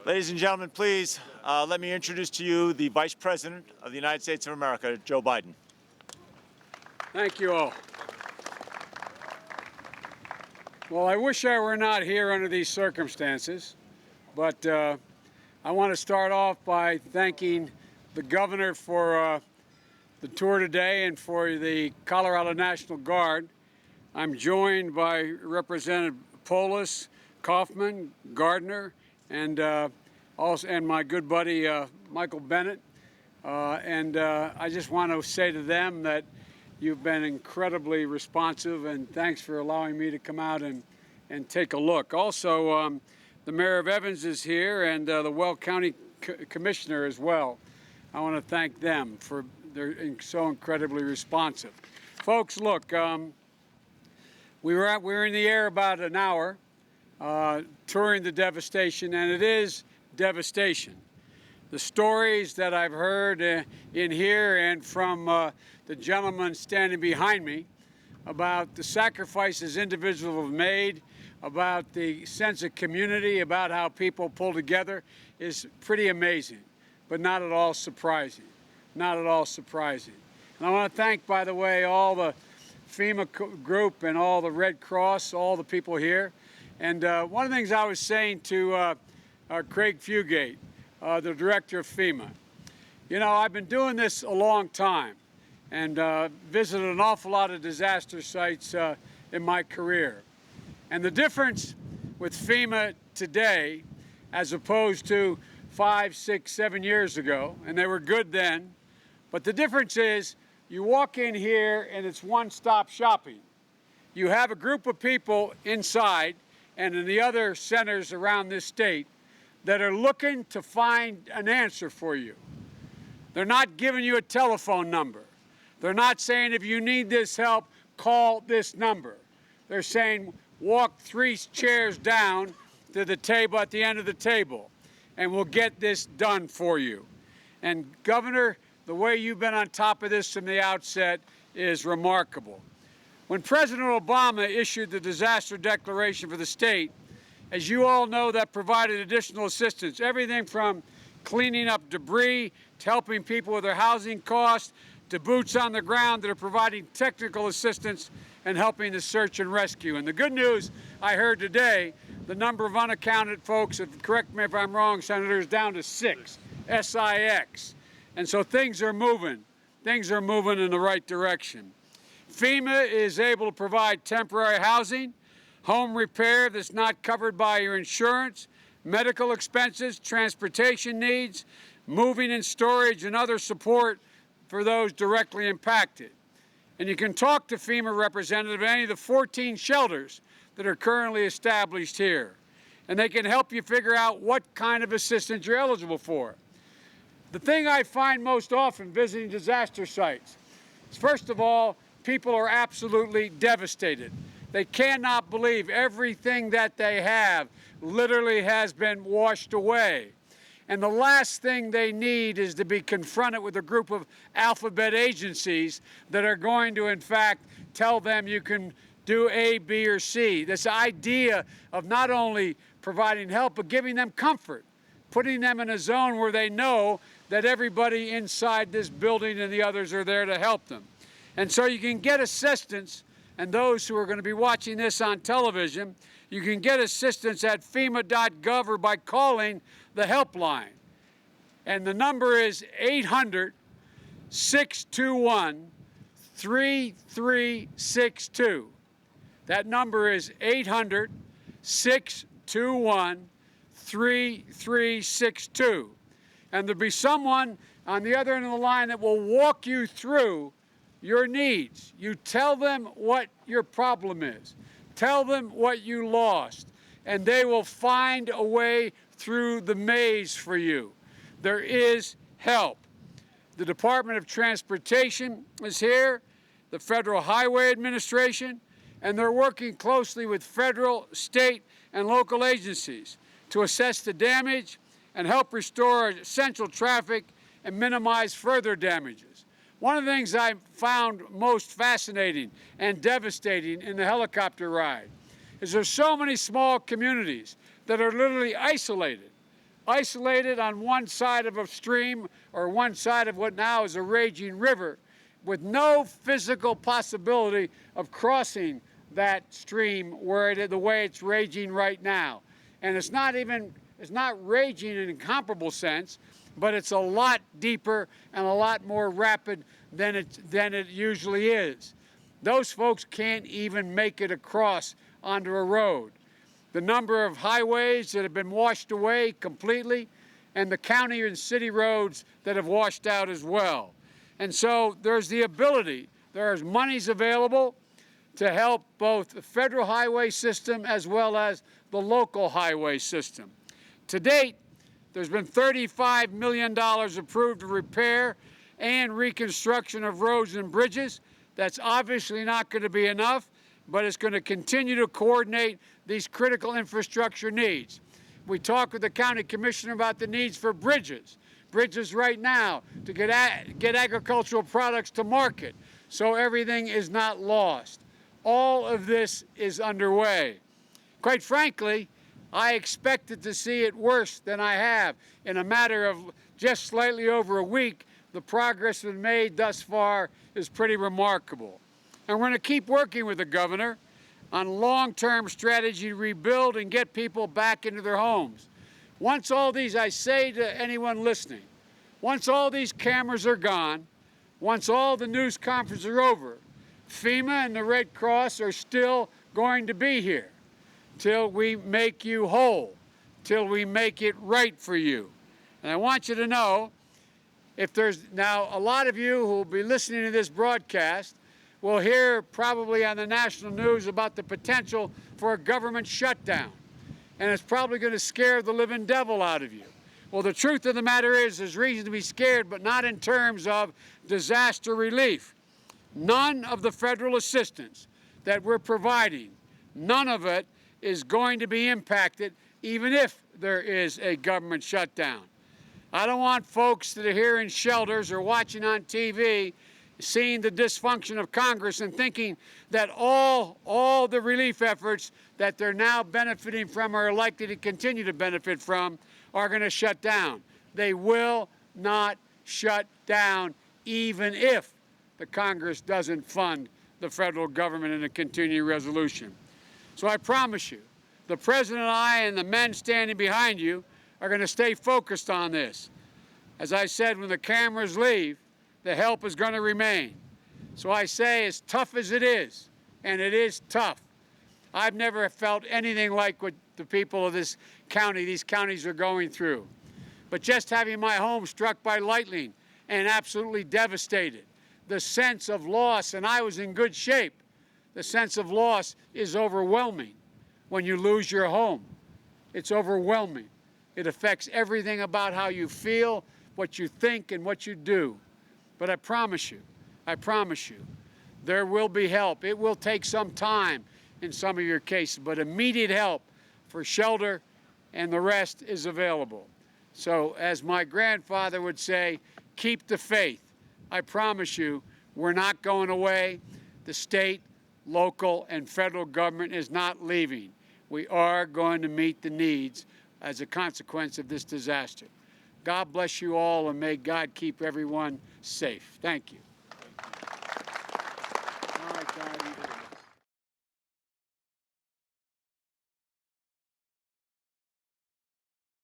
Ladies and gentlemen, please let me introduce to you the Vice President of the United States of America, Joe Biden. Thank you all. Well, I wish I were not here under these circumstances, but I want to start off by thanking the governor for the tour today and for the Colorado National Guard. I'm joined by Representative Polis, Kaufman, Gardner, and my good buddy Michael Bennett. I just want to say to them that you've been incredibly responsive, and thanks for allowing me to come out and take a look. Also, the Mayor of Evans is here, and the Weld County Commissioner as well. I want to thank them for they're so incredibly responsive. Folks, look, we were in the air about an hour touring the devastation, and it is devastation. The stories that I've heard in here and from the gentleman standing behind me about the sacrifices individuals have made, about the sense of community, about how people pull together is pretty amazing, but not at all surprising. Not at all surprising. And I want to thank, by the way, all the FEMA group and all the Red Cross, all the people here. And one of the things I was saying to Craig Fugate, the director of FEMA, you know, I've been doing this a long time and visited an awful lot of disaster sites in my career. And the difference with FEMA today, as opposed to 5, 6, 7 years ago, and they were good then, but the difference is you walk in here and it's one-stop shopping. You have a group of people inside and in the other centers around this state that are looking to find an answer for you. They're not giving you a telephone number. They're not saying if you need this help, call this number. They're saying walk 3 chairs down to the table at the end of the table and we'll get this done for you. And Governor, the way you've been on top of this from the outset is remarkable. When President Obama issued the disaster declaration for the state, as you all know, that provided additional assistance, everything from cleaning up debris to helping people with their housing costs to boots on the ground that are providing technical assistance and helping the search and rescue. And the good news I heard today, the number of unaccounted folks, correct me if I'm wrong, Senator, is down to 6, SIX. And so things are moving. Things are moving in the right direction. FEMA is able to provide temporary housing, home repair that's not covered by your insurance, medical expenses, transportation needs, moving and storage, and other support for those directly impacted. And you can talk to FEMA representative at any of the 14 shelters that are currently established here. And they can help you figure out what kind of assistance you're eligible for. The thing I find most often visiting disaster sites is, first of all, people are absolutely devastated. They cannot believe everything that they have literally has been washed away. And the last thing they need is to be confronted with a group of alphabet agencies that are going to, in fact, tell them you can do A, B, or C. This idea of not only providing help, but giving them comfort, putting them in a zone where they know that everybody inside this building and the others are there to help them. And so you can get assistance, and those who are going to be watching this on television, you can get assistance at FEMA.gov or by calling the helpline. And the number is 800-621-3362. That number is 800-621-3362. And there'll be someone on the other end of the line that will walk you through your needs. You tell them what your problem is. Tell them what you lost, and they will find a way through the maze for you. There is help. The Department of Transportation is here, the Federal Highway Administration, and they're working closely with federal, state, and local agencies to assess the damage and help restore essential traffic and minimize further damages. One of the things I found most fascinating and devastating in the helicopter ride is there's so many small communities that are literally isolated. isolated on one side of a stream or one side of what now is a raging river, with no physical possibility of crossing that stream the way it's raging right now. And it's not raging in a comparable sense, but it's a lot deeper and a lot more rapid than it usually is. Those folks can't even make it across onto a road. The number of highways that have been washed away completely, and the county and city roads that have washed out as well. And so there's the ability, there's monies available to help both the federal highway system as well as the local highway system. To date, there's been $35 million approved to repair and reconstruction of roads and bridges. That's obviously not going to be enough, but it's going to continue to coordinate these critical infrastructure needs. We talked with the county commissioner about the needs for bridges right now to get agricultural products to market so everything is not lost. All of this is underway. Quite frankly, I expected to see it worse than I have. In a matter of just slightly over a week, the progress we've made thus far is pretty remarkable. And we're going to keep working with the governor on long-term strategy to rebuild and get people back into their homes. Once all these, I say to anyone listening, once all these cameras are gone, once all the news conferences are over, FEMA and the Red Cross are still going to be here till we make you whole, till we make it right for you. And I want you to know, if there's now a lot of you who will be listening to this broadcast will hear probably on the national news about the potential for a government shutdown. And it's probably going to scare the living devil out of you. Well, the truth of the matter is there's reason to be scared, but not in terms of disaster relief. None of the federal assistance that we're providing, none of it is going to be impacted even if there is a government shutdown. I don't want folks that are here in shelters or watching on TV seeing the dysfunction of Congress and thinking that all the relief efforts that they're now benefiting from or are likely to continue to benefit from are going to shut down. They will not shut down even if the Congress doesn't fund the federal government in a continuing resolution. So I promise you, the President and I and the men standing behind you are going to stay focused on this. As I said, when the cameras leave, the help is going to remain. So I say, as tough as it is, and it is tough, I've never felt anything like what the people of this county, these counties are going through. But just having my home struck by lightning and absolutely devastated, the sense of loss, and I was in good shape, the sense of loss is overwhelming when you lose your home. It's overwhelming. It affects everything about how you feel, what you think, and what you do. But I promise you, there will be help. It will take some time in some of your cases, but immediate help for shelter and the rest is available. So as my grandfather would say, keep the faith. I promise you, we're not going away. The state, local, and federal government is not leaving. We are going to meet the needs as a consequence of this disaster. God bless you all, and may God keep everyone safe. Thank you.